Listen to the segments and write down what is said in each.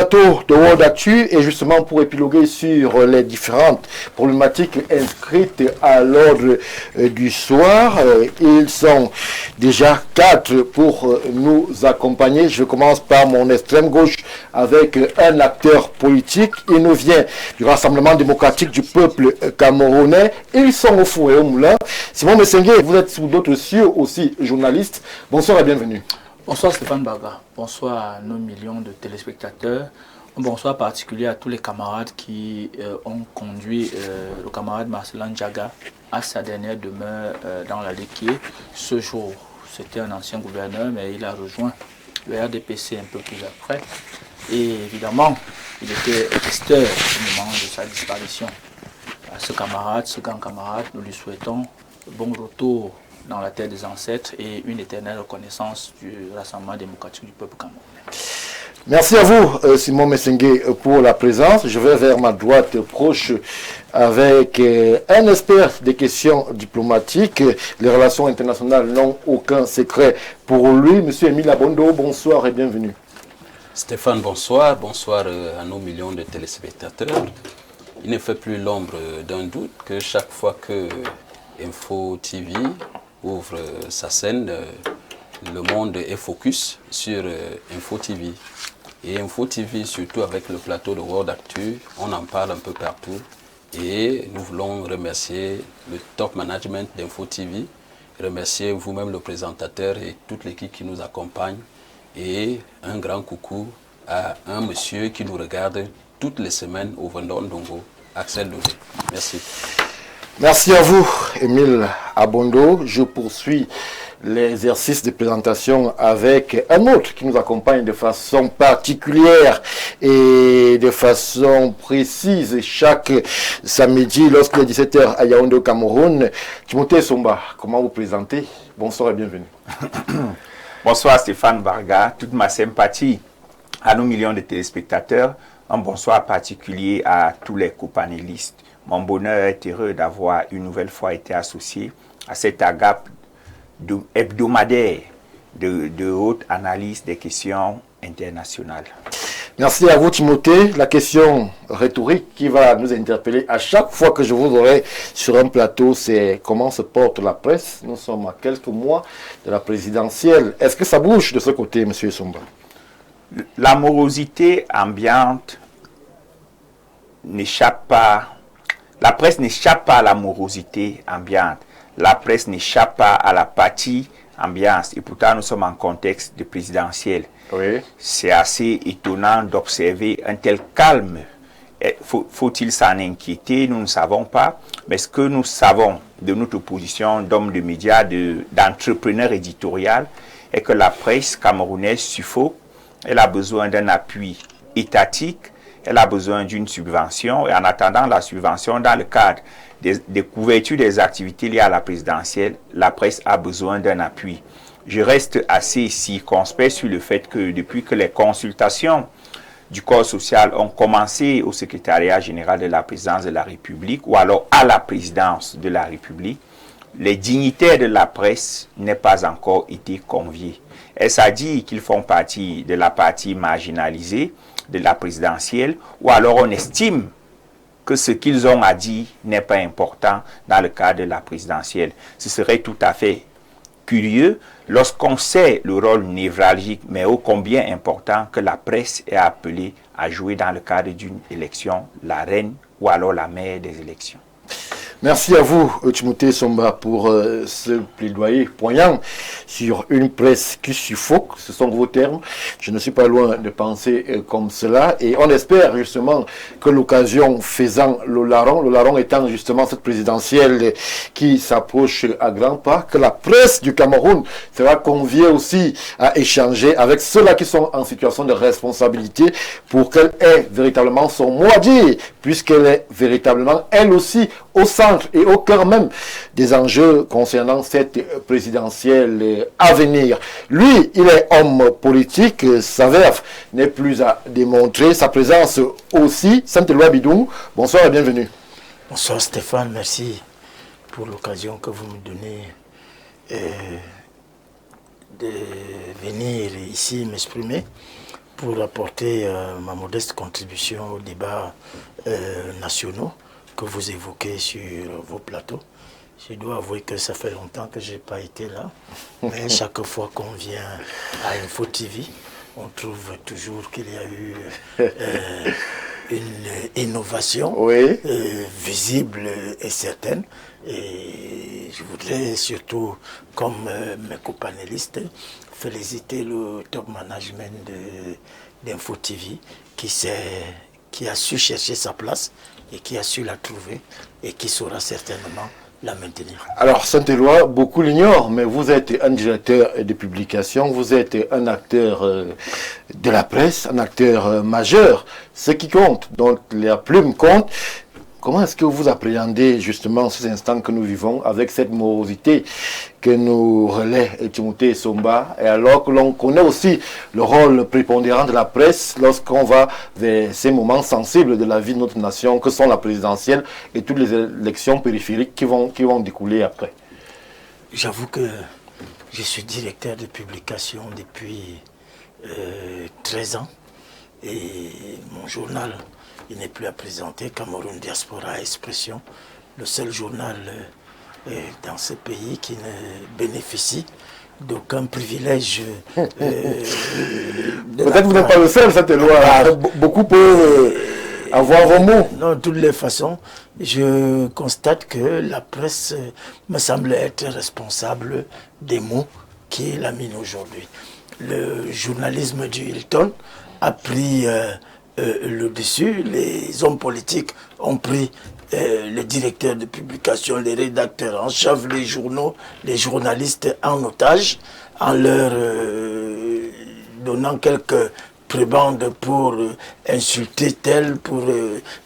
plateau de World Actu et justement pour épiloguer sur les différentes problématiques inscrites à l'ordre du soir. Ils sont déjà 4 pour nous accompagner. Je commence par mon extrême gauche avec un acteur politique. Il nous vient du Rassemblement démocratique du peuple camerounais. Ils sont au four et au moulin. Simon Messengue, vous êtes sous d'autres cieux aussi journaliste. Bonsoir et bienvenue. Bonsoir Stéphane Baga, bonsoir à nos millions de téléspectateurs, un bonsoir particulier à tous les camarades qui ont conduit le camarade Marcelin Djaga à sa dernière demeure dans la Léquier ce jour. C'était un ancien gouverneur, mais il a rejoint le RDPC un peu plus après. Et évidemment, il était testeur au moment de sa disparition. À ce camarade, ce grand camarade, nous lui souhaitons bon retour dans la terre des ancêtres et une éternelle reconnaissance du Rassemblement démocratique du peuple camerounais. Merci à vous, Simon Messengue, pour la présence. Je vais vers ma droite proche avec un expert des questions diplomatiques. Les relations internationales n'ont aucun secret pour lui. Monsieur Émile Abondo, bonsoir et bienvenue. Stéphane, bonsoir. Bonsoir à nos millions de téléspectateurs. Il ne fait plus l'ombre d'un doute que chaque fois que Info TV ouvre sa scène, le monde est focus sur Info TV. Et Info TV, surtout avec le plateau de World Actu, on en parle un peu partout. Et nous voulons remercier le top management d'Info TV, remercier vous-même le présentateur et toute l'équipe qui nous accompagne. Et un grand coucou à un monsieur qui nous regarde toutes les semaines au Vendôme Ndongo, Axel Dodé. Merci. Merci à vous, Émile Abondo. Je poursuis l'exercice de présentation avec un autre qui nous accompagne de façon particulière et de façon précise chaque samedi lorsqu'il est 17h à Yaoundé au Cameroun. Timothée Somba, comment vous présentez? Bonsoir et bienvenue. Bonsoir Stéphane Barga, toute ma sympathie à nos millions de téléspectateurs. Un bonsoir particulier à tous les copanélistes. Mon bonheur est heureux d'avoir une nouvelle fois été associé à cette agape hebdomadaire de haute analyse des questions internationales. Merci à vous Timothée. La question rhétorique qui va nous interpeller à chaque fois que je vous aurai sur un plateau, c'est comment se porte la presse. Nous sommes à quelques mois de la présidentielle. Est-ce que ça bouge de ce côté, monsieur Somba? La morosité ambiante n'échappe pas. La presse n'échappe pas à la morosité ambiante. La presse n'échappe pas à l'apathie ambiante. Et pourtant, nous sommes en contexte de présidentiel. Oui. C'est assez étonnant d'observer un tel calme. Faut-il s'en inquiéter? Nous ne savons pas. Mais ce que nous savons de notre position d'homme de médias, d'entrepreneur éditorial, est que la presse camerounaise suffoque. Elle a besoin d'un appui étatique. Elle a besoin d'une subvention et en attendant la subvention dans le cadre des couvertures des activités liées à la présidentielle, la presse a besoin d'un appui. Je reste assez circonspect sur le fait que depuis que les consultations du corps social ont commencé au secrétariat général de la présidence de la République ou alors à la présidence de la République, les dignitaires de la presse n'aient pas encore été conviés. Est-ce à dire qu'ils font partie de la partie marginalisée de la présidentielle, ou alors on estime que ce qu'ils ont à dire n'est pas important dans le cadre de la présidentielle. Ce serait tout à fait curieux lorsqu'on sait le rôle névralgique, mais ô combien important que la presse est appelée à jouer dans le cadre d'une élection, la reine ou alors la mère des élections. Merci à vous, Timothée Somba, pour ce plaidoyer poignant sur une presse qui suffoque. Ce sont vos termes. Je ne suis pas loin de penser comme cela. Et on espère justement que l'occasion faisant le larron étant justement cette présidentielle qui s'approche à grands pas, que la presse du Cameroun sera conviée aussi à échanger avec ceux-là qui sont en situation de responsabilité pour qu'elle ait véritablement son mot à dire, puisqu'elle est véritablement, elle aussi, au centre et au cœur même des enjeux concernant cette présidentielle à venir. Lui, il est homme politique, sa verve n'est plus à démontrer, sa présence aussi. Saint-Éloi Bidou, bonsoir et bienvenue. Bonsoir Stéphane, merci pour l'occasion que vous me donnez de venir ici m'exprimer. pour apporter ma modeste contribution aux débats nationaux que vous évoquez sur vos plateaux. Je dois avouer que ça fait longtemps que je n'ai pas été là, mais chaque fois qu'on vient à Info TV, on trouve toujours qu'il y a eu une innovation visible et certaine. Et je voudrais surtout, comme mes copanélistes, féliciter le top management d'Info TV qui a su chercher sa place et qui a su la trouver et qui saura certainement la maintenir. Alors, Saint-Éloi, beaucoup l'ignorent, mais vous êtes un directeur de publication, vous êtes un acteur de la presse, un acteur majeur, ce qui compte, donc la plume compte. Comment est-ce que vous appréhendez justement ces instants que nous vivons avec cette morosité que nous relaie Timothée Somba, et alors que l'on connaît aussi le rôle prépondérant de la presse lorsqu'on va vers ces moments sensibles de la vie de notre nation que sont la présidentielle et toutes les élections périphériques qui vont découler après? J'avoue que je suis directeur de publication depuis 13 ans et mon journal, il n'est plus à présenter, Cameroun Diaspora Expression, le seul journal dans ce pays qui ne bénéficie d'aucun privilège. Peut-être que vous n'êtes pas le seul, cette loi. Beaucoup peuvent avoir vos mots. Non, de toutes les façons, je constate que la presse me semble être responsable des mots qui laminent aujourd'hui. Le journalisme du Hilton a pris le dessus, les hommes politiques ont pris les directeurs de publication, les rédacteurs en chef, les journaux, les journalistes en otage, en leur donnant quelques prébendes pour insulter tel, pour...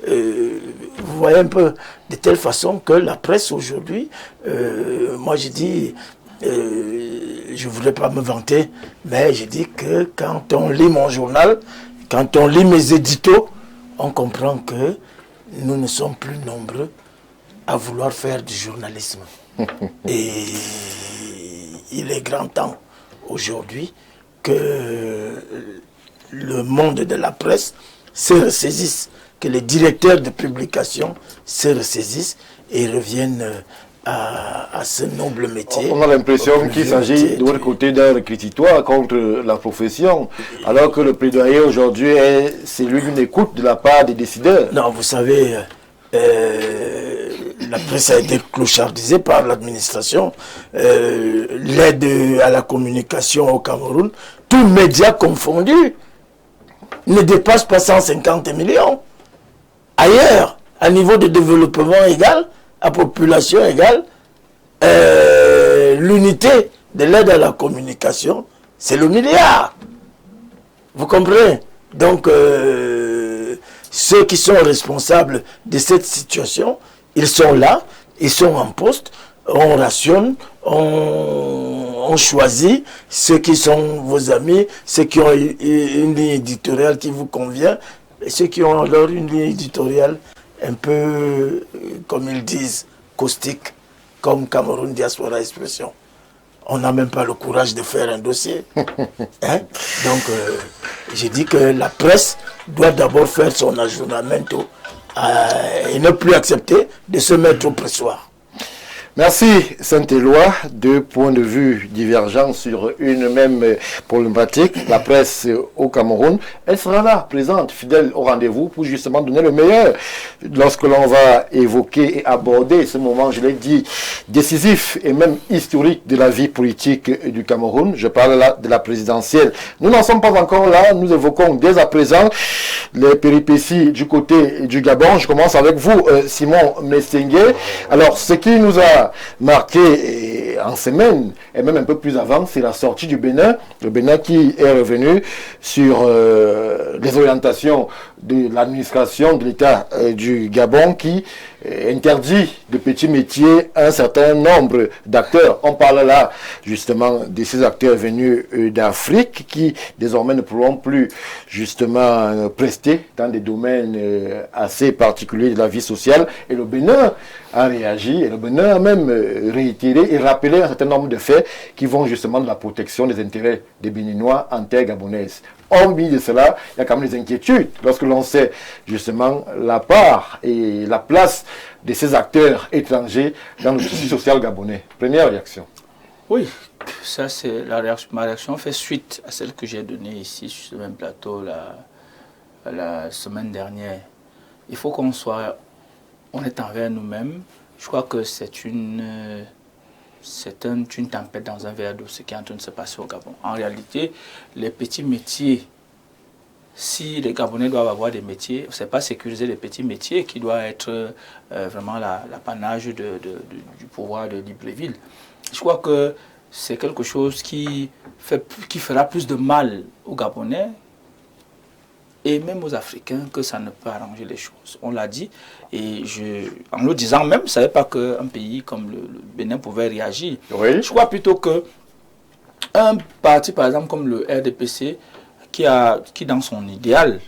vous voyez un peu, de telle façon que la presse aujourd'hui, moi je dis... je ne voudrais pas me vanter, mais je dis que quand on lit mon journal, quand on lit mes éditos, on comprend que nous ne sommes plus nombreux à vouloir faire du journalisme. Et il est grand temps aujourd'hui que le monde de la presse se ressaisisse, que les directeurs de publication se ressaisissent et reviennent à ce noble métier. On a l'impression qu'il s'agit de votre côté d'un réquisitoire contre la profession, alors que le plaidoyer aujourd'hui est celui d'une écoute de la part des décideurs. Non, vous savez, la presse a été clochardisée par l'administration. L'aide à la communication au Cameroun, tous médias confondus, ne dépasse pas 150 millions. Ailleurs, à niveau de développement égal, à population égale, l'unité de l'aide à la communication, c'est le milliard. Vous comprenez? Donc, ceux qui sont responsables de cette situation, ils sont là, ils sont en poste, on rationne, on choisit ceux qui sont vos amis, ceux qui ont une ligne éditoriale qui vous convient, et ceux qui ont alors une ligne éditoriale un peu, comme ils disent, caustique, comme Cameroun Diaspora Expression. On n'a même pas le courage de faire un dossier. Hein? Donc, j'ai dit que la presse doit d'abord faire son ajournamento et ne plus accepter de se mettre au pressoir. Merci Saint-Éloi. Deux points de vue divergents sur une même problématique. La presse au Cameroun, elle sera là, présente, fidèle au rendez-vous pour justement donner le meilleur lorsque l'on va évoquer et aborder ce moment, je l'ai dit, décisif et même historique de la vie politique du Cameroun. Je parle là de la présidentielle. Nous n'en sommes pas encore là. Nous évoquons dès à présent les péripéties du côté du Gabon. Je commence avec vous, Simon Messengue. Alors, ce qui nous a marqué en semaine, et même un peu plus avant, c'est la sortie du Bénin. Le Bénin qui est revenu sur les orientations de l'administration de l'État du Gabon qui interdit de petits métiers un certain nombre d'acteurs. On parle là justement de ces acteurs venus d'Afrique qui désormais ne pourront plus justement prester dans des domaines assez particuliers de la vie sociale. Et le Bénin a réagi et le Bénin a même réitéré et rappelé un certain nombre de faits qui vont justement de la protection des intérêts des Béninois en terre gabonaise. Hormis de cela, il y a quand même des inquiétudes lorsque l'on sait justement la part et la place de ces acteurs étrangers dans le tissu social gabonais. Première réaction. Oui, ça c'est ma réaction fait suite à celle que j'ai donnée ici sur ce même plateau la semaine dernière. Il faut qu'on soit honnête envers nous-mêmes. Je crois que c'est une tempête dans un verre d'eau, ce qui est en train de se passer au Gabon. En réalité, les petits métiers, si les Gabonais doivent avoir des métiers, ce n'est pas sécuriser les petits métiers qui doit être vraiment l'apanage du pouvoir de Libreville. Je crois que c'est quelque chose qui fera plus de mal aux Gabonais et même aux Africains que ça ne peut arranger les choses. On l'a dit, et en le disant même, je ne savais pas qu'un pays comme le Bénin pouvait réagir. Oui. Je crois plutôt que un parti, par exemple, comme le RDPC, qui dans son idéal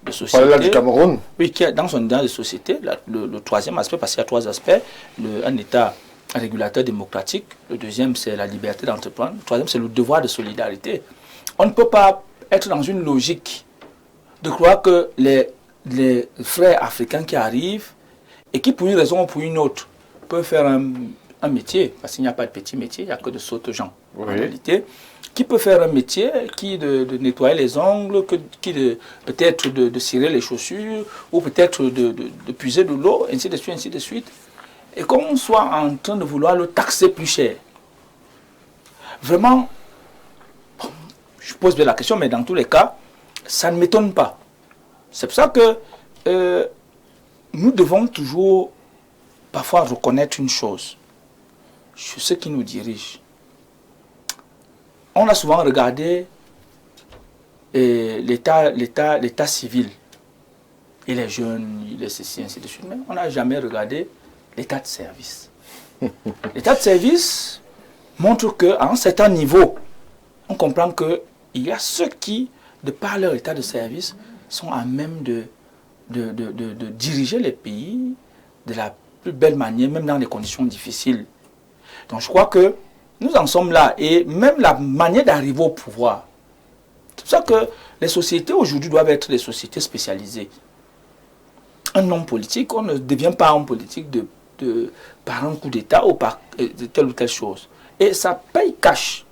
de société... Par là du Cameroun. Oui, qui dans son idéal de société, le troisième aspect, parce qu'il y a trois aspects, un État régulateur démocratique, le deuxième c'est la liberté d'entreprendre, le troisième c'est le devoir de solidarité. On ne peut pas être dans une logique de croire que les frères africains qui arrivent et qui pour une raison ou pour une autre peuvent faire un métier, parce qu'il n'y a pas de petit métier, il n'y a que de sautes gens en réalité, qui peut faire un métier, qui de nettoyer les ongles, peut-être de cirer les chaussures, ou peut-être de puiser de l'eau, ainsi de suite, ainsi de suite. Et qu'on soit en train de vouloir le taxer plus cher. Vraiment, je pose bien la question, mais dans tous les cas, ça ne m'étonne pas. C'est pour ça que nous devons toujours parfois reconnaître une chose sur ceux qui nous dirigent. On a souvent regardé l'état civil et les jeunes, les ceci, ainsi de suite, mais on n'a jamais regardé l'état de service. L'état de service montre qu'à un certain niveau, on comprend qu'il y a ceux qui, de par leur état de service, sont à même de diriger les pays de la plus belle manière, même dans des conditions difficiles. Donc je crois que nous en sommes là, et même la manière d'arriver au pouvoir. C'est pour ça que les sociétés aujourd'hui doivent être des sociétés spécialisées. Un homme politique, on ne devient pas un homme politique par un coup d'État ou par telle ou telle chose. Et ça paye cash.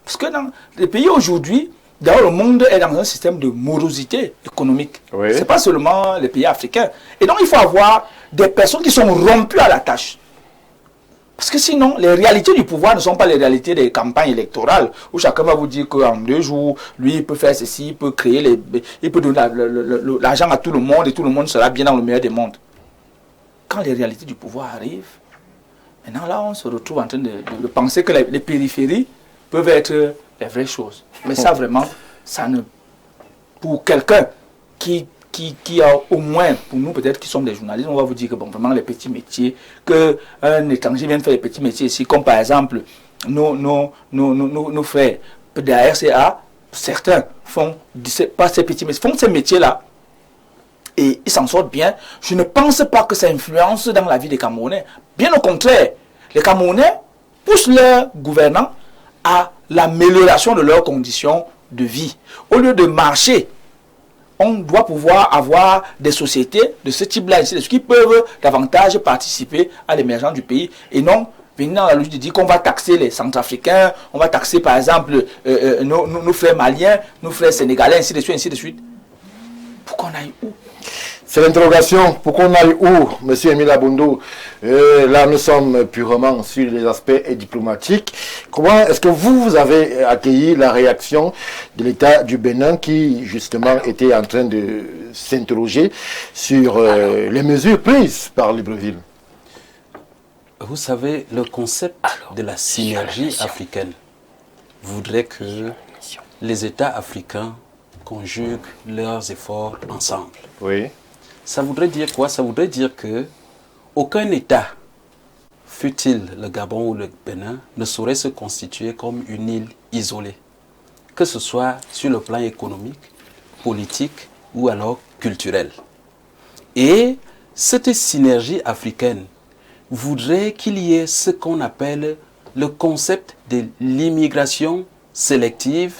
Parce que dans les pays aujourd'hui, d'ailleurs le monde est dans un système de morosité économique. Oui. Ce n'est pas seulement les pays africains. Et donc il faut avoir des personnes qui sont rompues à la tâche. Parce que sinon, les réalités du pouvoir ne sont pas les réalités des campagnes électorales où chacun va vous dire qu'en 2 jours, lui, il peut faire ceci, il peut créer il peut donner l'argent à tout le monde et tout le monde sera bien dans le meilleur des mondes. Quand les réalités du pouvoir arrivent, maintenant là, on se retrouve en train de penser que les périphéries peuvent être les vraies choses. Mais ça, vraiment, ça ne... Pour quelqu'un qui a au moins, pour nous peut-être qui sommes des journalistes, on va vous dire que bon, vraiment les petits métiers, qu'un étranger vient faire les petits métiers ici, comme par exemple nos frères de la RCA, certains font pas ces petits métiers, font ces métiers-là et ils s'en sortent bien. Je ne pense pas que ça influence dans la vie des Camerounais. Bien au contraire, les Camerounais poussent leurs gouvernants à l'amélioration de leurs conditions de vie. Au lieu de marcher, on doit pouvoir avoir des sociétés de ce type-là, qui peuvent davantage participer à l'émergence du pays et non venir dans la logique de dire qu'on va taxer les Centrafricains, on va taxer par exemple nos frères maliens, nos frères sénégalais, ainsi de suite, ainsi de suite. Pour qu'on aille où? C'est l'interrogation. Pour qu'on aille où, M. Émile Abondo? Là, nous sommes purement sur les aspects diplomatiques. Comment est-ce que vous avez accueilli la réaction de l'État du Bénin qui, justement, était en train de s'interroger sur les mesures prises par Libreville? Vous savez, le concept de la synergie africaine voudrait que les États africains conjuguent leurs efforts ensemble. Oui. Ça voudrait dire quoi? Ça voudrait dire que aucun État, fût-il le Gabon ou le Bénin, ne saurait se constituer comme une île isolée, que ce soit sur le plan économique, politique ou alors culturel. Et cette synergie africaine voudrait qu'il y ait ce qu'on appelle le concept de l'immigration sélective,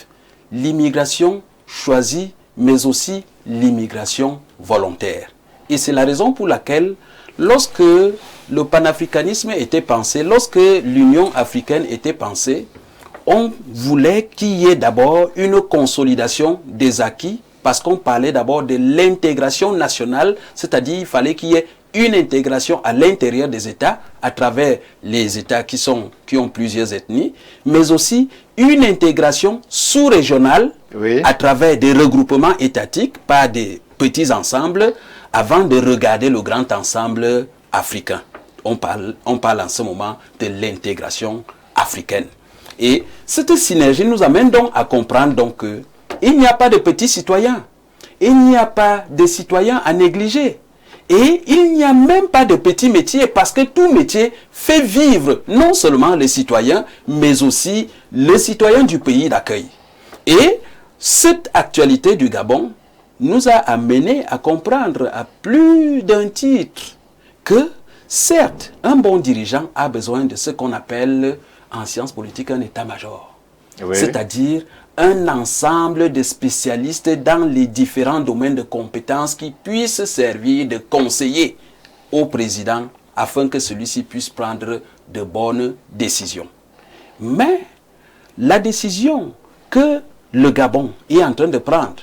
l'immigration choisie, mais aussi l'immigration volontaire. Et c'est la raison pour laquelle, lorsque le panafricanisme était pensé, lorsque l'Union africaine était pensée, on voulait qu'il y ait d'abord une consolidation des acquis, parce qu'on parlait d'abord de l'intégration nationale, c'est-à-dire qu'il fallait qu'il y ait une intégration à l'intérieur des États, à travers les États qui ont plusieurs ethnies, mais aussi une intégration sous-régionale, Oui. à travers des regroupements étatiques, pas des petits ensembles, avant de regarder le grand ensemble africain. On parle en ce moment de l'intégration africaine. Et cette synergie nous amène donc à comprendre donc qu'il n'y a pas de petits citoyens, il n'y a pas de citoyens à négliger. Et il n'y a même pas de petits métiers, parce que tout métier fait vivre non seulement les citoyens, mais aussi les citoyens du pays d'accueil. Et cette actualité du Gabon nous a amené à comprendre à plus d'un titre que, certes, un bon dirigeant a besoin de ce qu'on appelle en sciences politiques un état-major. Oui. C'est-à-dire un ensemble de spécialistes dans les différents domaines de compétences qui puissent servir de conseiller au président afin que celui-ci puisse prendre de bonnes décisions. Mais la décision que le Gabon est en train de prendre,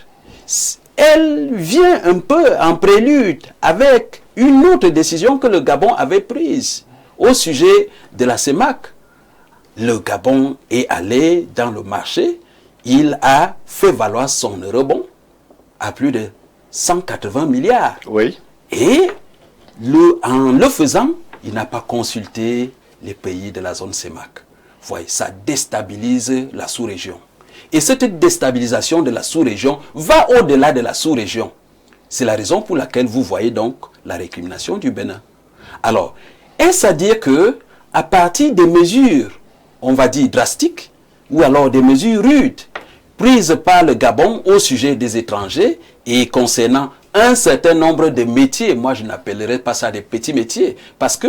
elle vient un peu en prélude avec une autre décision que le Gabon avait prise au sujet de la CEMAC. Le Gabon est allé dans le marché, il a fait valoir son rebond à plus de 180 milliards. Oui. Et en le faisant, il n'a pas consulté les pays de la zone CEMAC. Vous voyez, ça déstabilise la sous-région. Et cette déstabilisation de la sous-région va au-delà de la sous-région. C'est la raison pour laquelle vous voyez donc la récrimination du Bénin. Alors, est-ce à dire que, à partir des mesures, on va dire drastiques, ou alors des mesures rudes, prises par le Gabon au sujet des étrangers et concernant un certain nombre de métiers, moi je n'appellerais pas ça des petits métiers, parce que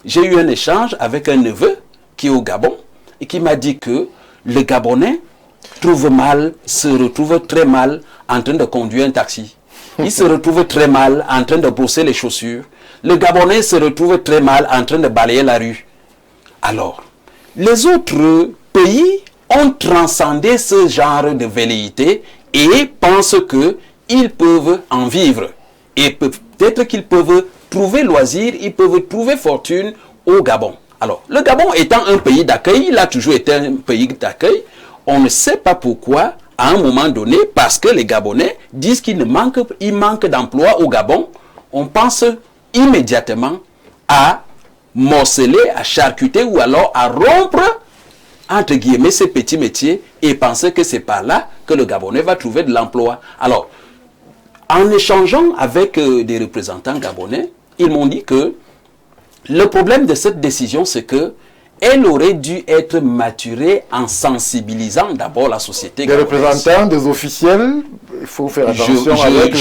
j'ai eu un échange avec un neveu qui est au Gabon et qui m'a dit que le Gabonais se retrouve très mal en train de conduire un taxi. Il se retrouve très mal en train de brosser les chaussures. Le Gabonais se retrouve très mal en train de balayer la rue. Alors, les autres pays ont transcendé ce genre de velléité et pensent qu'ils peuvent en vivre. Et peut-être qu'ils peuvent trouver loisir, ils peuvent trouver fortune au Gabon. Alors, le Gabon étant un pays d'accueil, il a toujours été un pays d'accueil, on ne sait pas pourquoi, à un moment donné, parce que les Gabonais disent qu'il manque d'emploi au Gabon, on pense immédiatement à morceler, à charcuter ou alors à rompre, entre guillemets, ces petits métiers et penser que c'est par là que le Gabonais va trouver de l'emploi. Alors, en échangeant avec des représentants gabonais, ils m'ont dit que le problème de cette décision, c'est que elle aurait dû être maturée en sensibilisant d'abord la société Des gabonaise. représentants, des officiels, il faut faire attention avec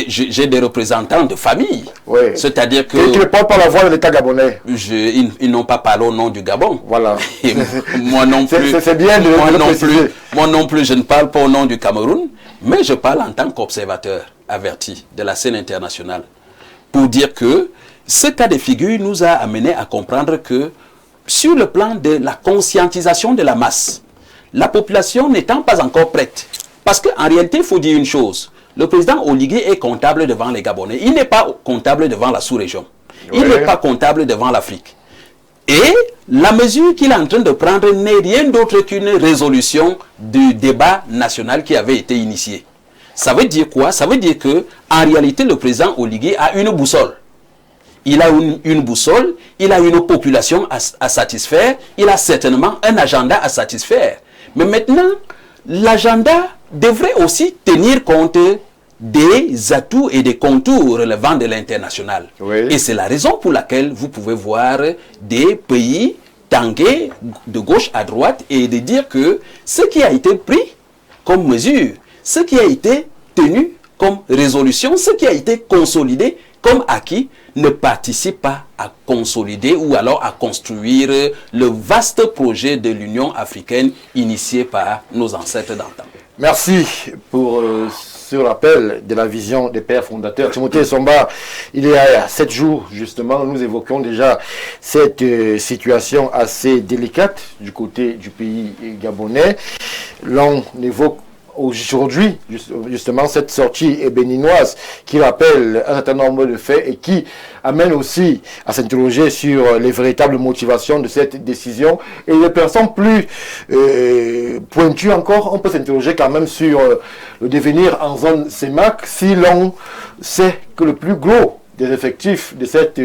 j'ai des représentants de famille. Oui. C'est-à-dire que Qui ne parlent pas la voix de l'État gabonais. ils n'ont pas parlé au nom du Gabon. Voilà. Et moi non plus. C'est bien de moi le non préciser. plus. Moi non plus, je ne parle pas au nom du Cameroun, mais je parle en tant qu'observateur averti de la scène internationale pour dire que ce cas de figure nous a amené à comprendre que sur le plan de la conscientisation de la masse, la population n'étant pas encore prête. Parce qu'en réalité, il faut dire une chose. Le président Oligui est comptable devant les Gabonais. Il n'est pas comptable devant la sous-région. Il n'est pas comptable devant l'Afrique. Et la mesure qu'il est en train de prendre n'est rien d'autre qu'une résolution du débat national qui avait été initié. Ça veut dire quoi? Ça veut dire que, en réalité, le président Oligui a une boussole. Il a une boussole, il a une population à satisfaire, il a certainement un agenda à satisfaire. Mais maintenant, l'agenda devrait aussi tenir compte des atouts et des contours relevant de l'international. Oui. Et c'est la raison pour laquelle vous pouvez voir des pays tanguer de gauche à droite et de dire que ce qui a été pris comme mesure, ce qui a été tenu comme résolution, ce qui a été consolidé comme acquis, ne participe pas à consolider ou alors à construire le vaste projet de l'Union africaine initié par nos ancêtres d'antan. Merci pour ce rappel de la vision des pères fondateurs. Timothée Somba, il y a 7 jours, justement, nous évoquions déjà cette situation assez délicate du côté du pays gabonais. L'on évoque aujourd'hui, justement, cette sortie béninoise qui rappelle un certain nombre de faits et qui amène aussi à s'interroger sur les véritables motivations de cette décision. Et de personnes plus pointues encore, on peut s'interroger quand même sur le devenir en zone CEMAC si l'on sait que le plus gros des effectifs de cette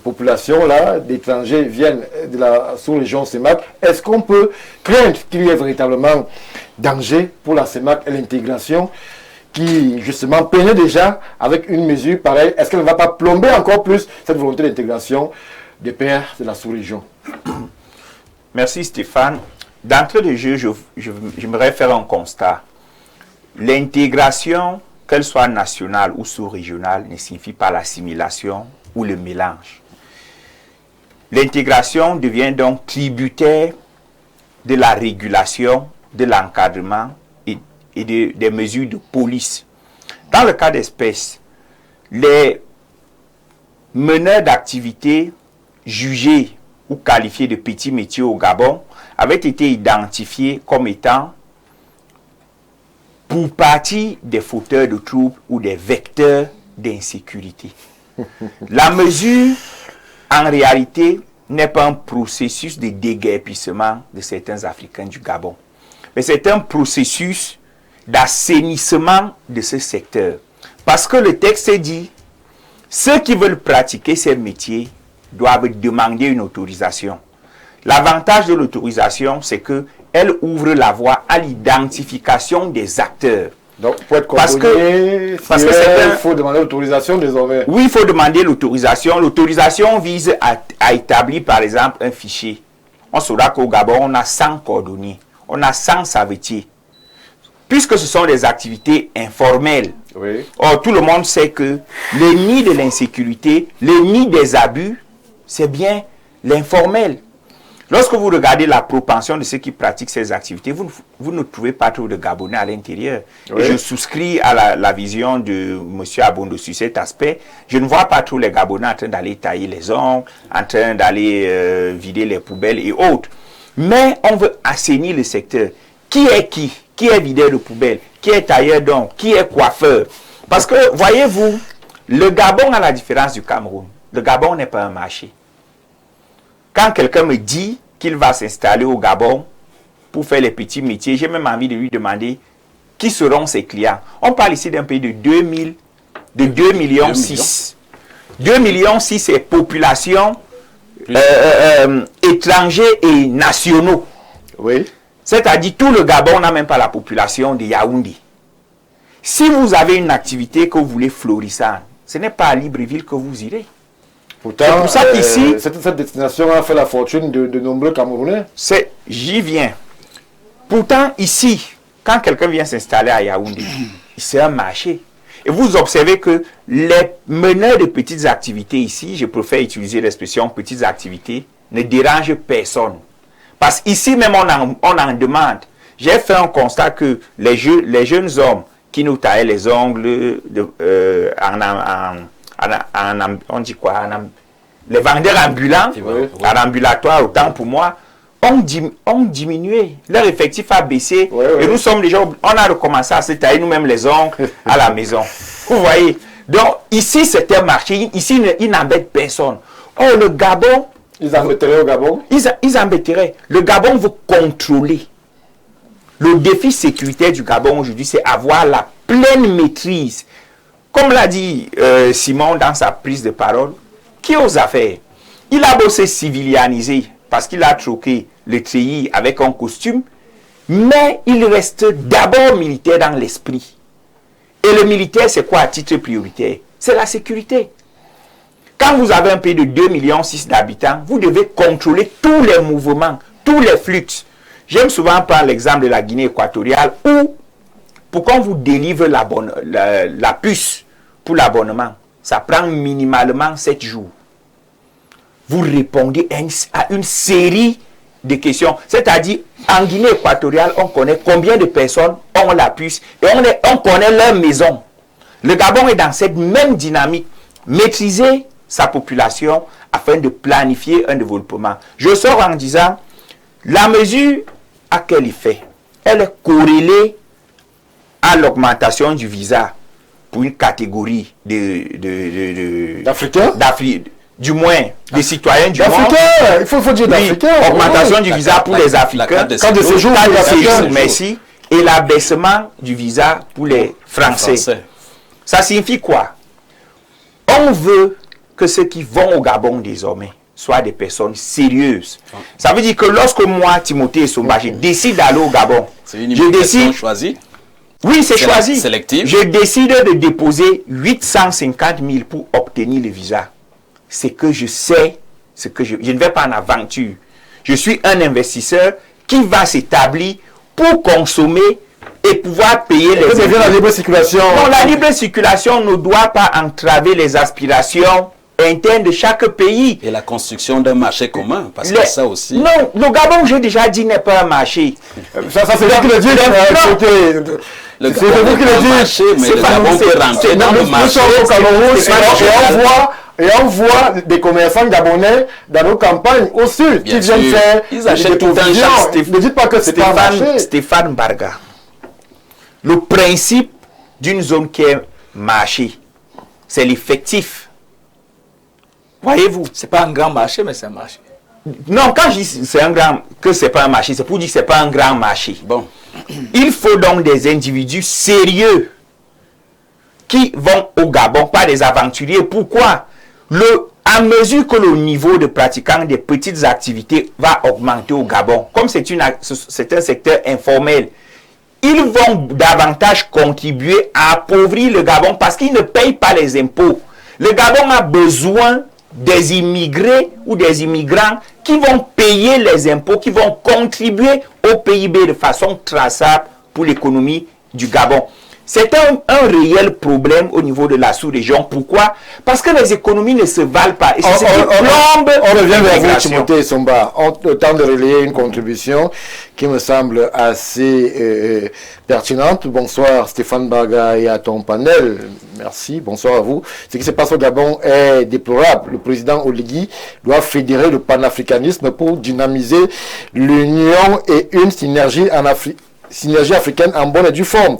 population-là, d'étrangers, viennent de la sous-région CEMAC. Est-ce qu'on peut craindre qu'il y ait véritablement danger pour la CEMAC et l'intégration qui, justement, peinait déjà avec une mesure pareille? Est-ce qu'elle ne va pas plomber encore plus cette volonté d'intégration des pairs de la sous-région? Merci Stéphane. D'entrée de jeu, j'aimerais faire un constat. L'intégration, qu'elle soit nationale ou sous-régionale, ne signifie pas l'assimilation ou le mélange. L'intégration devient donc tributaire de la régulation, de l'encadrement et des mesures de police. Dans le cas d'espèce, les meneurs d'activités jugés ou qualifiés de petits métiers au Gabon avaient été identifiés comme étant pour partie des fauteurs de troubles ou des vecteurs d'insécurité. La mesure, en réalité, n'est pas un processus de déguerpissement de certains Africains du Gabon, mais c'est un processus d'assainissement de ce secteur. Parce que le texte dit, ceux qui veulent pratiquer ces métiers doivent demander une autorisation. L'avantage de l'autorisation, c'est qu'elle ouvre la voie à l'identification des acteurs. Donc, pour être contrôlé, il faut demander l'autorisation désormais. Oui, il faut demander l'autorisation. L'autorisation vise à établir, par exemple, un fichier. On saura qu'au Gabon, on a 100 cordonniers, on a 100 savetiers. Puisque ce sont des activités informelles. Oui. Or, tout le monde sait que le nid de l'insécurité, le nid des abus, c'est bien l'informel. Lorsque vous regardez la propension de ceux qui pratiquent ces activités, vous ne trouvez pas trop de Gabonais à l'intérieur. Oui. Je souscris à la vision de M. Abondo sur cet aspect. Je ne vois pas trop les Gabonais en train d'aller tailler les ongles, en train d'aller vider les poubelles et autres. Mais on veut assainir le secteur. Qui est qui? Qui est videur de poubelles? Qui est tailleur d'ongles? Qui est coiffeur? Parce que, voyez-vous, le Gabon, à la différence du Cameroun, le Gabon n'est pas un marché. Quand quelqu'un me dit qu'il va s'installer au Gabon pour faire les petits métiers, j'ai même envie de lui demander qui seront ses clients. On parle ici d'un pays de 2 millions 6. 2 millions 6, c'est population étrangers et nationaux. Oui. C'est-à-dire tout le Gabon n'a même pas la population de Yaoundé. Si vous avez une activité que vous voulez florissante, ce n'est pas à Libreville que vous irez. Pourtant, c'est pour ça qu'ici, cette destination a fait la fortune de nombreux Camerounais. J'y viens. Pourtant, ici, quand quelqu'un vient s'installer à Yaoundé, c'est un marché. Et vous observez que les meneurs de petites activités ici, je préfère utiliser l'expression petites activités, ne dérangent personne. Parce qu'ici même, on en demande. J'ai fait un constat que les jeunes hommes qui nous taillaient les ongles, on dit quoi, les vendeurs ambulants, en ambulatoire, autant pour moi, ont diminué. Leur effectif a baissé. Et nous sommes déjà, on a recommencé à se tailler nous-mêmes les ongles à la maison. Vous voyez. Donc, ici, c'est un marché. Ici, ils n'embêtent personne. Or, le Gabon, ils embêteraient au Gabon? Ils embêteraient. Le Gabon veut contrôler. Le défi sécuritaire du Gabon aujourd'hui, c'est avoir la pleine maîtrise. Comme l'a dit Simon dans sa prise de parole, qui ose faire? Il a beau se civilianiser parce qu'il a troqué le treillis avec un costume, mais il reste d'abord militaire dans l'esprit. Et le militaire, c'est quoi à titre prioritaire? C'est la sécurité. Quand vous avez un pays de 2,6 millions d'habitants, vous devez contrôler tous les mouvements, tous les flux. J'aime souvent prendre l'exemple de la Guinée équatoriale où, pour qu'on vous délivre la puce pour l'abonnement, ça prend minimalement 7 jours. Vous répondez à une série de questions. C'est-à-dire, en Guinée équatoriale, on connaît combien de personnes ont la puce et on connaît leur maison. Le Gabon est dans cette même dynamique. Maîtriser sa population afin de planifier un développement. Je sors en disant, la mesure à quel effet? Elle est corrélée à l'augmentation du visa pour une catégorie d'Africains, du moins des citoyens du monde. Il faut dire d'Africains. Oui, augmentation du visa pour les Africains, quand de séjour, merci, et l'abaissement du visa pour les Français. Ça signifie quoi? On veut que ceux qui vont au Gabon désormais soient des personnes sérieuses. Ça veut dire que lorsque moi, Timothée Somba, je décide d'aller au Gabon, c'est une immigration choisie? Oui, c'est choisi. Sélective. Je décide de déposer 850 000 pour obtenir le visa. C'est que je sais, je ne vais pas en aventure. Je suis un investisseur qui va s'établir pour consommer et pouvoir payer les impôts. La libre circulation. Non, la libre circulation ne doit pas entraver les aspirations internes de chaque pays. Et la construction d'un marché commun, parce que ça aussi... Non, le Gabon, j'ai déjà dit, n'est pas un marché. Ça c'est vous qui le dites. Le Gabon est un marché, mais le Gabon peut rentrer dans le marché. Nous sommes au Cameroun et on voit des commerçants gabonais dans nos campagnes au sud qui viennent faire. Ils achètent tout un champ. Ne dites pas que c'est pas un marché. Stéphane Barga. Le principe d'une zone qui est marché, c'est l'effectif. Voyez-vous? C'est pas un grand marché, mais c'est un marché. Non, quand je dis que c'est pas un marché, c'est pour dire que c'est pas un grand marché. Bon. Il faut donc des individus sérieux qui vont au Gabon, pas des aventuriers. Pourquoi? À mesure que le niveau de pratiquants des petites activités va augmenter au Gabon, comme c'est un secteur informel, ils vont davantage contribuer à appauvrir le Gabon parce qu'ils ne payent pas les impôts. Le Gabon a besoin des immigrés ou des immigrants qui vont payer les impôts, qui vont contribuer au PIB de façon traçable pour l'économie du Gabon. C'est un réel problème au niveau de la sous-région. Pourquoi? Parce que les économies ne se valent pas. Et on revient vers vous, Timothée Somba. On tente de relayer une contribution qui me semble assez pertinente. Bonsoir Stéphane Barga et à ton panel. Merci, bonsoir à vous. Ce qui se passe au Gabon est déplorable. Le président Oligui doit fédérer le panafricanisme pour dynamiser l'union et une synergie africaine en bonne et due forme.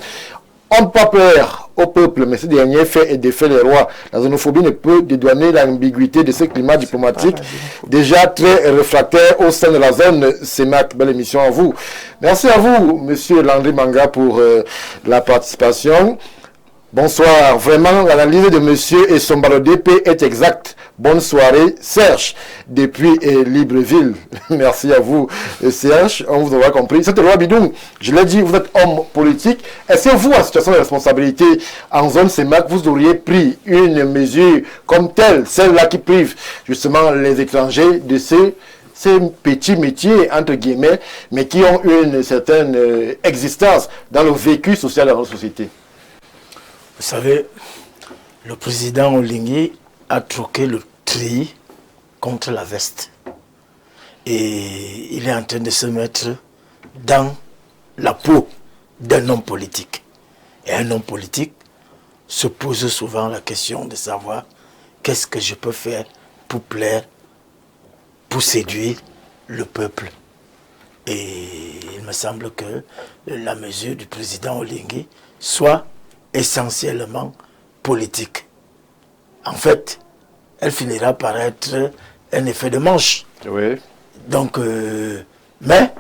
On ne peut pas plaire au peuple, mais ce dernier fait et défait les rois. La xénophobie ne peut dédouaner l'ambiguïté de ce climat diplomatique déjà très réfractaire au sein de la zone CEMAC. Belle émission à vous. Merci à vous, monsieur Landry Manga, pour la participation. Bonsoir. Vraiment, l'analyse de monsieur Essomba le DP est exacte. Bonne soirée, Serge, depuis Libreville. Merci à vous, Serge. On vous aura compris. C'était Roi Bidoum. Je l'ai dit, vous êtes homme politique. Est-ce que vous, en situation de responsabilité en zone CEMAC, vous auriez pris une mesure comme telle, celle-là qui prive justement les étrangers de ces petits métiers, entre guillemets, mais qui ont une certaine existence dans le vécu social de notre société? Vous savez, le président Oligui a troqué le tri contre la veste. Et il est en train de se mettre dans la peau d'un homme politique. Et un homme politique se pose souvent la question de savoir qu'est-ce que je peux faire pour plaire, pour séduire le peuple. Et il me semble que la mesure du président Oligui soit essentiellement politique. En fait, elle finira par être un effet de manche. Oui. Donc, mais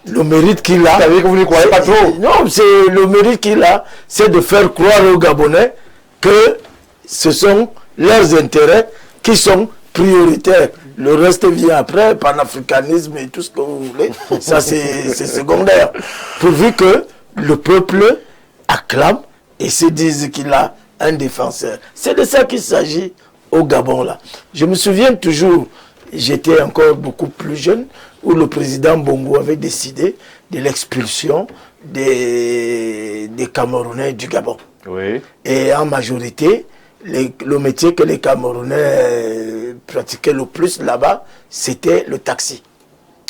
le mérite qu'il a... C'est-à-dire que vous ne croyez pas trop? Non, c'est le mérite qu'il a, c'est de faire croire aux Gabonais que ce sont leurs intérêts qui sont prioritaires. Le reste vient après, panafricanisme et tout ce que vous voulez. Ça, c'est secondaire. Pourvu que le peuple acclame et se dise qu'il a un défenseur. C'est de ça qu'il s'agit au Gabon, là. Je me souviens toujours, j'étais encore beaucoup plus jeune, où le président Bongo avait décidé de l'expulsion des Camerounais du Gabon. Oui. Et en majorité, le métier que les Camerounais pratiquaient le plus là-bas, c'était le taxi.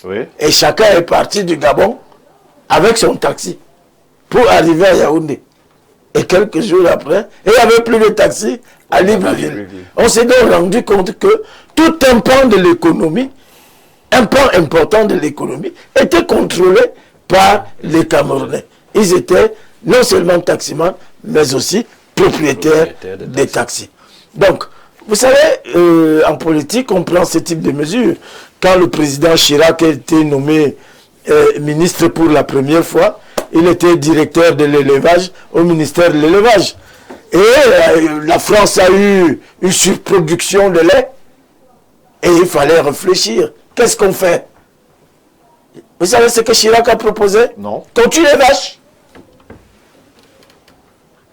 Oui. Et chacun est parti du Gabon avec son taxi pour arriver à Yaoundé. Et quelques jours après, il n'y avait plus de taxi à Libreville. On s'est donc rendu compte que tout un pan de l'économie, un pan important de l'économie, était contrôlé par les Camerounais. Ils étaient non seulement taximans, mais aussi propriétaires des taxis. Donc, vous savez, en politique, on prend ce type de mesures. Quand le président Chirac a été nommé ministre pour la première fois, il était directeur de l'élevage au ministère de l'élevage. Et la France a eu une surproduction de lait. Et il fallait réfléchir. Qu'est-ce qu'on fait? Vous savez ce que Chirac a proposé? Non. Qu'on tue les vaches.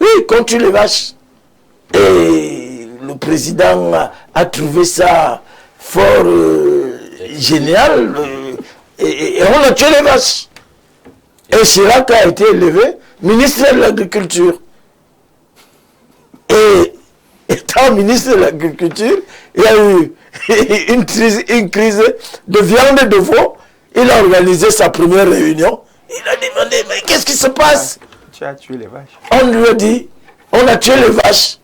Oui, qu'on tue les vaches. Et le président a trouvé ça fort génial. Et on a tué les vaches. Et Chirac a été élevé ministre de l'Agriculture. Et étant ministre de l'Agriculture, il y a eu une crise de viande de veau. Il a organisé sa première réunion. Il a demandé, mais qu'est-ce qui se passe? Tu as tué les vaches. On lui a dit, on a tué les vaches.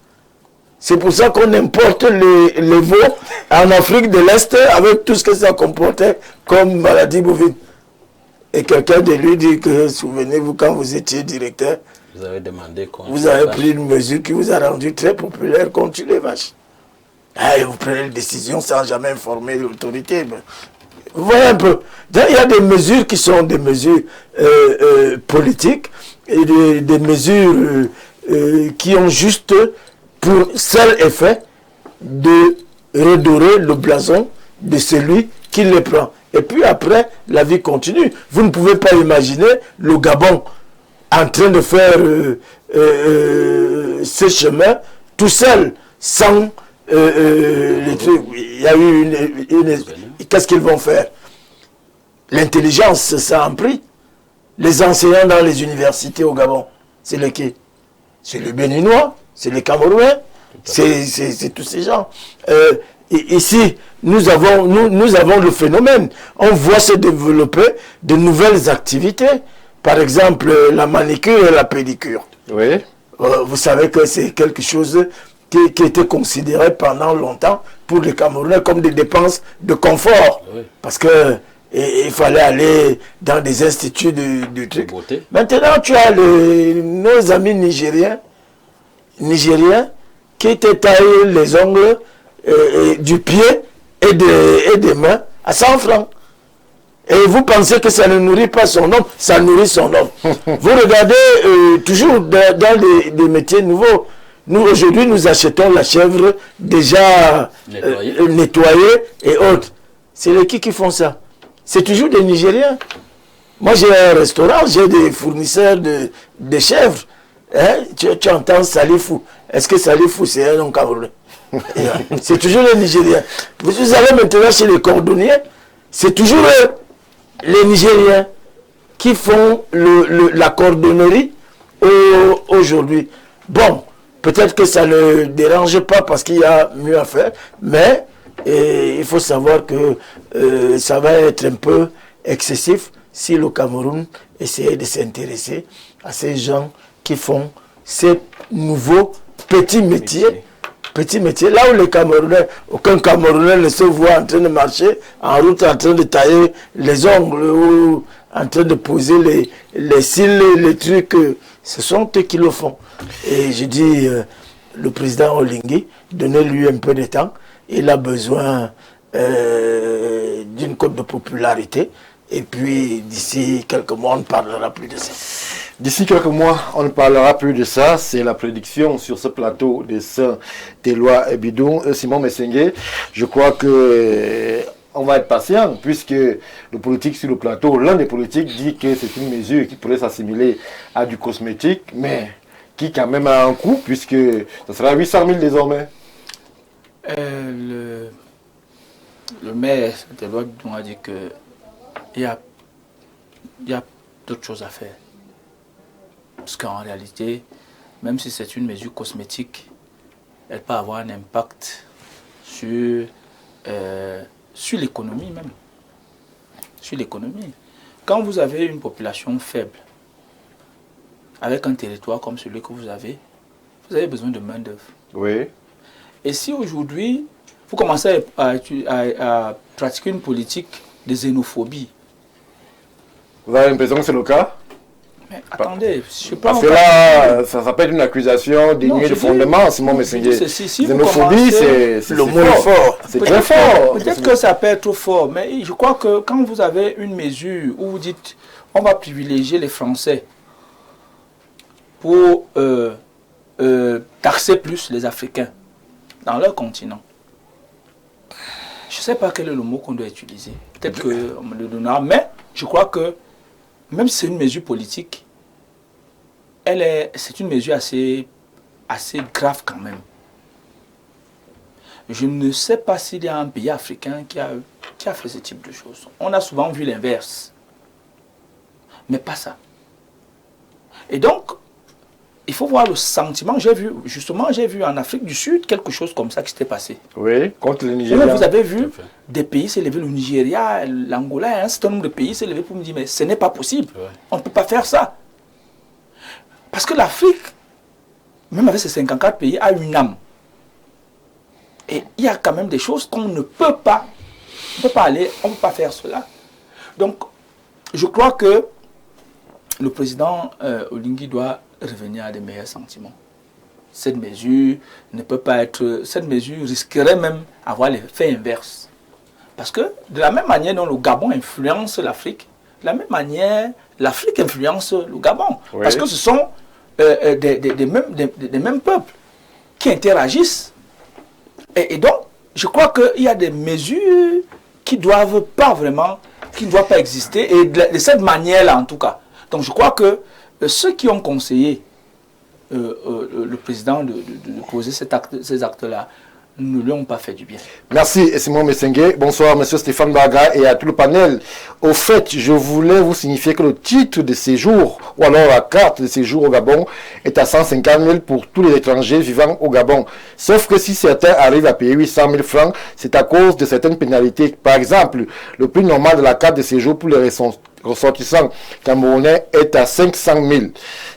C'est pour ça qu'on importe les veaux en Afrique de l'Est avec tout ce que ça comportait comme maladie bovine. Et quelqu'un de lui dit que, souvenez-vous, quand vous étiez directeur, vous avez demandé qu'on vous avez pris une mesure qui vous a rendu très populaire contre les vaches. Et vous prenez une décision sans jamais informer l'autorité. Vous voyez un peu. Il y a des mesures qui sont des mesures politiques et des mesures qui ont juste pour seul effet de redorer le blason de celui qui les prend. Et puis après, la vie continue. Vous ne pouvez pas imaginer le Gabon en train de faire ce chemin tout seul, sans les trucs. Il y a eu qu'est-ce qu'ils vont faire? L'intelligence, ça en prie. Les enseignants dans les universités au Gabon, c'est les qui? C'est les Béninois, c'est les Camerounais, c'est tous ces gens. Ici, nous avons le phénomène. On voit se développer de nouvelles activités. Par exemple, la manicure et la pédicure. Oui. Vous savez que c'est quelque chose qui était considéré pendant longtemps pour les Camerounais comme des dépenses de confort. Oui. Parce que il fallait aller dans des instituts de trucs. Maintenant, tu as nos amis nigériens qui te taillent les ongles du pied et des mains à 100 francs. Et vous pensez que ça ne nourrit pas son homme, ça nourrit son homme. Vous regardez toujours dans des métiers nouveaux. Nous, aujourd'hui, nous achetons la chèvre déjà nettoyée et autres. C'est les qui font ça? C'est toujours des Nigériens. Moi, j'ai un restaurant, j'ai des fournisseurs de chèvres. Hein? Tu entends Salifou. Est-ce que Salifou, c'est un nom camerounais? C'est toujours les Nigériens. Vous allez maintenant chez les cordonniers, c'est toujours les Nigériens qui font la cordonnerie aujourd'hui. Bon, peut-être que ça ne dérange pas parce qu'il y a mieux à faire, mais il faut savoir que ça va être un peu excessif si le Cameroun essayait de s'intéresser à ces gens qui font ces nouveaux petits métiers. Petits métiers, là où les Camerounais, aucun Camerounais ne se voit en train de marcher en route, en train de tailler les ongles ou en train de poser les cils, les trucs. Ce sont eux qui le font. Et je dis, le président Olingi, donnez-lui un peu de temps. Il a besoin d'une cote de popularité. Et puis, d'ici quelques mois, on ne parlera plus de ça. D'ici quelques mois, on ne parlera plus de ça. C'est la prédiction sur ce plateau de Saint-Éloi Bidon. Simon Messengue, je crois que on va être patient, puisque le politique sur le plateau, l'un des politiques dit que c'est une mesure qui pourrait s'assimiler à du cosmétique, mais qui quand même a un coût, puisque ça sera 800 000 désormais. Le maire Saint-Éloi Bidon a dit qu'il y a d'autres choses à faire. Parce qu'en réalité, même si c'est une mesure cosmétique, elle peut avoir un impact sur l'économie même. Sur l'économie. Quand vous avez une population faible, avec un territoire comme celui que vous avez besoin de main-d'œuvre. Oui. Et si aujourd'hui, vous commencez à pratiquer une politique de xénophobie. Vous avez l'impression que c'est le cas? Mais attendez, je parce que là, ça s'appelle une accusation dénuée de fondement, Simon Messenguer. Si xénophobie, c'est le mot est fort. C'est très fort. Peut-être que ça peut être trop fort, mais je crois que quand vous avez une mesure où vous dites on va privilégier les Français pour taxer plus les Africains dans leur continent, je ne sais pas quel est le mot qu'on doit utiliser. Peut-être qu'on me le donnera, mais je crois que même si c'est une mesure politique, c'est une mesure assez grave quand même. Je ne sais pas s'il y a un pays africain qui a fait ce type de choses. On a souvent vu l'inverse, mais pas ça. Et donc, il faut voir le sentiment. J'ai vu en Afrique du Sud quelque chose comme ça qui s'était passé. Oui, contre le Nigeria. Vous avez vu des pays s'élever, le Nigeria, l'Angola, un certain nombre de pays s'élever pour me dire mais ce n'est pas possible. Ouais. On ne peut pas faire ça. Parce que l'Afrique, même avec ses 54 pays, a une âme. Et il y a quand même des choses qu'on ne peut pas. On ne peut pas aller, on ne peut pas faire cela. Donc, je crois que le président Oligui doit revenir à des meilleurs sentiments. Cette mesure ne peut pas être... Cette mesure risquerait même d'avoir l'effet inverse. Parce que de la même manière dont le Gabon influence l'Afrique, de la même manière, l'Afrique influence le Gabon. Oui. Parce que ce sont des mêmes peuples qui interagissent. Et donc, je crois qu'il y a des mesures qui ne doivent pas exister, et de cette manière-là en tout cas. Donc je crois que ceux qui ont conseillé le président de poser ces actes-là ne lui ont pas fait du bien. Merci Simon Messenguer. Bonsoir M. Stéphane Baga et à tout le panel. Au fait, je voulais vous signifier que le titre de séjour ou alors la carte de séjour au Gabon est à 150 000 pour tous les étrangers vivant au Gabon. Sauf que si certains arrivent à payer 800 000 francs, c'est à cause de certaines pénalités. Par exemple, le prix normal de la carte de séjour pour les ressortissants camerounais est à 500 000.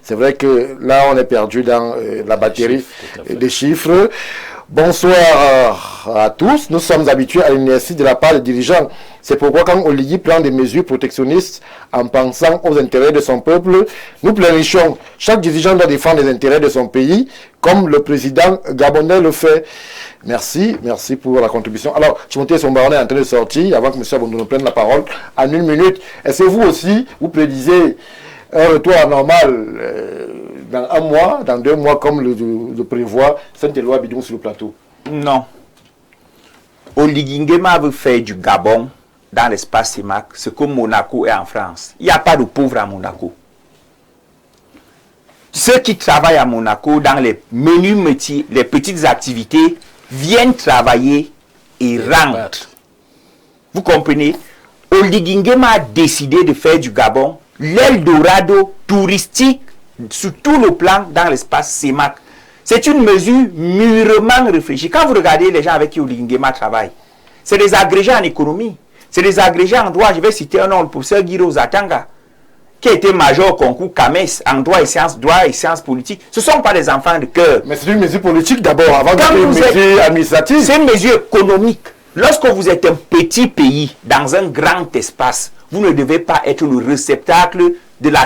C'est vrai que là, on est perdu dans la batterie des chiffres. Bonsoir à tous. Nous sommes habitués à l'inertie de la part des dirigeants. C'est pourquoi quand Oligui prend des mesures protectionnistes en pensant aux intérêts de son peuple, nous pleurnichons. Chaque dirigeant doit défendre les intérêts de son pays, comme le président gabonais le fait. Merci pour la contribution. Alors, Timothée Sombaron est en train de sortir, avant que M. Abondono prenne la parole, en 1 minute. Est-ce que vous aussi, vous prédisez un retour à normal dans 1 mois, dans 2 mois, comme le prévoit Saint-Éloi Bidon sur le plateau? Non. Oligui Nguema veut faire du Gabon dans l'espace CEMAC ce que Monaco est en France. Il n'y a pas de pauvres à Monaco. Ceux qui travaillent à Monaco dans les menus métiers, les petites activités, viennent travailler et rentrent. Vous comprenez? Oligui Nguema a décidé de faire du Gabon l'Eldorado touristique sur tout le plan dans l'espace CEMAC. C'est une mesure mûrement réfléchie. Quand vous regardez les gens avec qui Oligui Nguema travaille, c'est des agrégés en économie, c'est des agrégés en droit. Je vais citer un nom, le professeur Guiro Zatanga, qui a été major au concours CAMES en droit et sciences politiques. Ce ne sont pas des enfants de cœur. Mais c'est une mesure politique d'abord, avant d'être une mesure administrative. C'est une mesure économique. Lorsque vous êtes un petit pays dans un grand espace, vous ne devez pas être le réceptacle de la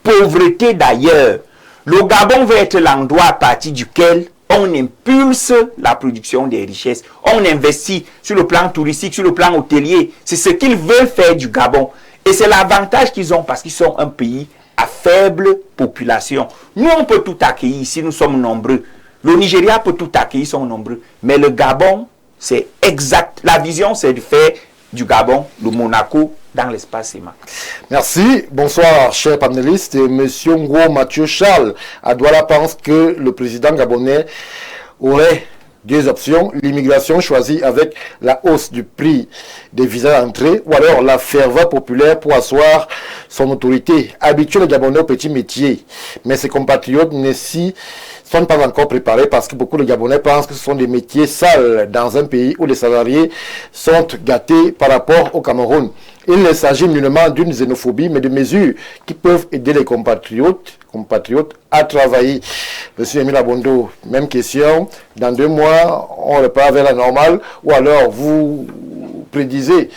pauvreté d'ailleurs. Le Gabon veut être l'endroit à partir duquel on impulse la production des richesses. On investit sur le plan touristique, sur le plan hôtelier. C'est ce qu'ils veulent faire du Gabon. Et c'est l'avantage qu'ils ont parce qu'ils sont un pays à faible population. Nous, on peut tout accueillir ici, nous sommes nombreux. Le Nigeria peut tout accueillir, ils sont nombreux. Mais le Gabon, c'est exact. La vision, c'est de faire du Gabon, le Monaco, dans l'espace CEMAC. Merci. Bonsoir, chers panélistes. Monsieur Ngo Mathieu Charles à Douala pense que le président gabonais aurait 2 options. L'immigration choisie avec la hausse du prix des visas d'entrée ou alors la ferveur populaire pour asseoir son autorité. Habituer les Gabonais aux petits métiers. Mais ses compatriotes ne s'y sont pas encore préparés parce que beaucoup de Gabonais pensent que ce sont des métiers sales dans un pays où les salariés sont gâtés par rapport au Cameroun. Il ne s'agit nullement d'une xénophobie, mais de mesures qui peuvent aider les compatriotes à travailler. Monsieur Emile Abondo, même question. Dans 2 mois, on repart vers la normale, ou alors vous prédisez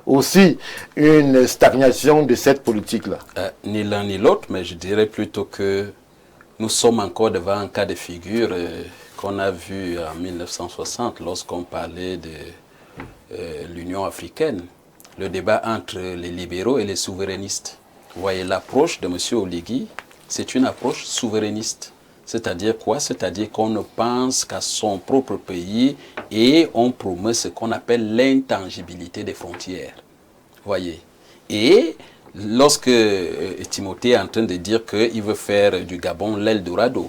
aussi une stagnation de cette politique-là? Ni l'un ni l'autre, mais je dirais plutôt que nous sommes encore devant un cas de figure qu'on a vu en 1960 lorsqu'on parlait de l'Union africaine, le débat entre les libéraux et les souverainistes. Vous voyez, l'approche de M. Oligui, c'est une approche souverainiste. C'est-à-dire quoi? C'est-à-dire qu'on ne pense qu'à son propre pays et on promeut ce qu'on appelle l'intangibilité des frontières. Voyez. Et lorsque Timothée est en train de dire qu'il veut faire du Gabon l'Eldorado,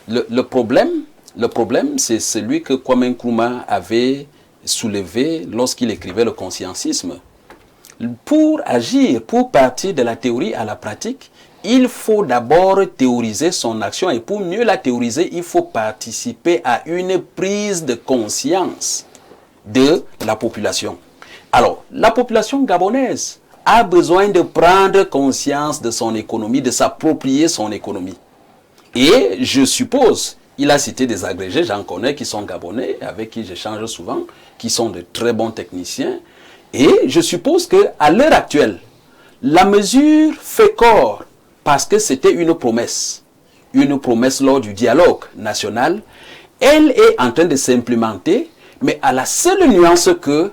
le problème, c'est celui que Kwame Nkrumah avait soulevé lorsqu'il écrivait le consciencisme. Pour agir, pour partir de la théorie à la pratique, il faut d'abord théoriser son action et pour mieux la théoriser, il faut participer à une prise de conscience de la population. Alors, la population gabonaise a besoin de prendre conscience de son économie, de s'approprier son économie. Et je suppose, il a cité des agrégés, j'en connais qui sont gabonais, avec qui j'échange souvent, qui sont de très bons techniciens. Et je suppose qu'à l'heure actuelle, la mesure fait corps parce que c'était une promesse lors du dialogue national. Elle est en train de s'implémenter, mais à la seule nuance que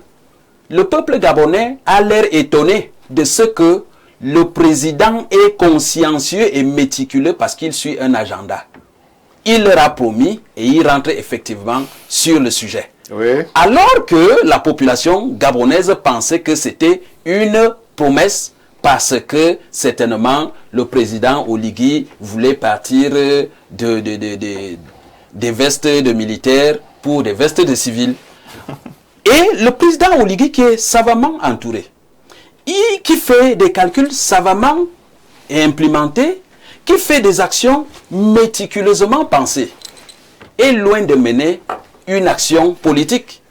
le peuple gabonais a l'air étonné de ce que le président est consciencieux et méticuleux parce qu'il suit un agenda. Il leur a promis et il rentre effectivement sur le sujet. Oui. Alors que la population gabonaise pensait que c'était une promesse parce que certainement le président Oligui voulait partir des vestes de militaires pour des vestes de civils. Et le président Oligui qui est savamment entouré, qui fait des calculs savamment implémentés, qui fait des actions méticuleusement pensées, est loin de mener une action politique.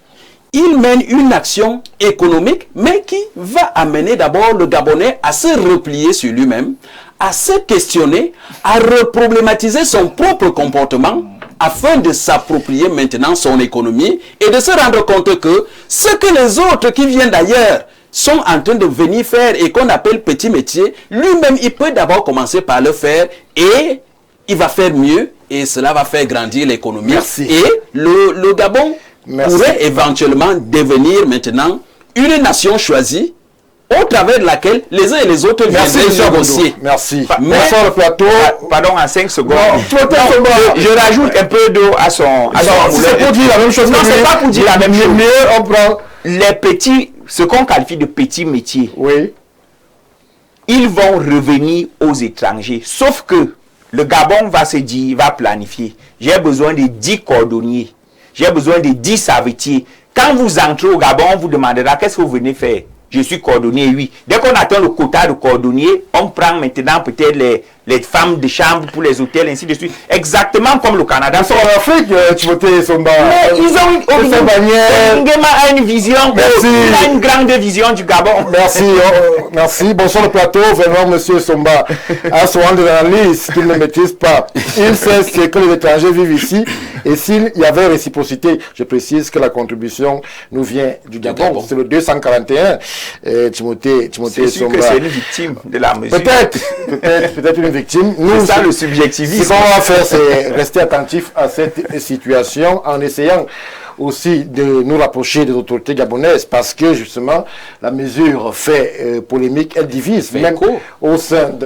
Il mène une action économique, mais qui va amener d'abord le Gabonais à se replier sur lui-même, à se questionner, à reproblématiser son propre comportement, afin de s'approprier maintenant son économie et de se rendre compte que ce que les autres qui viennent d'ailleurs sont en train de venir faire et qu'on appelle petit métier, lui-même il peut d'abord commencer par le faire et il va faire mieux et cela va faire grandir l'économie. Et le Gabon pourrait éventuellement devenir maintenant une nation choisie au travers de laquelle les uns et les autres viendraient négocier. Merci. Mais sur le plateau, pardon, en 5 secondes. Je rajoute un peu d'eau à son. C'est pour dire la même chose. Non, c'est pas pour dire la même chose. On prend les petits, ce qu'on qualifie de petits métiers. Oui. Ils vont revenir aux étrangers. Sauf que le Gabon va se dire, va planifier. J'ai besoin de 10 cordonniers. J'ai besoin de 10 savetiers. Quand vous entrez au Gabon, on vous demandera qu'est-ce que vous venez faire. Je suis cordonnier, oui. Dès qu'on atteint le quota de cordonnier, on prend maintenant peut-être les femmes de chambre pour les hôtels, ainsi de suite. Exactement comme le Canada. Ils sont en Afrique, Timothée Somba. Mais ils ont a une vision. Merci. Il a une grande vision du Gabon. Merci. Merci. Bonsoir le plateau. Vraiment, monsieur Somba a souvent de l'analyse qu'il ne maîtrise pas. Il sait ce que les étrangers vivent ici. Et s'il y avait réciprocité, je précise que la contribution nous vient du Gabon. C'est le 241. Timothée Somba. C'est une victime de la mesure. Peut-être une victime. C'est ça le subjectivisme. Ce qu'on va faire, c'est rester attentif à cette situation en essayant aussi de nous rapprocher des autorités gabonaises parce que justement la mesure fait polémique, elle divise même au sein de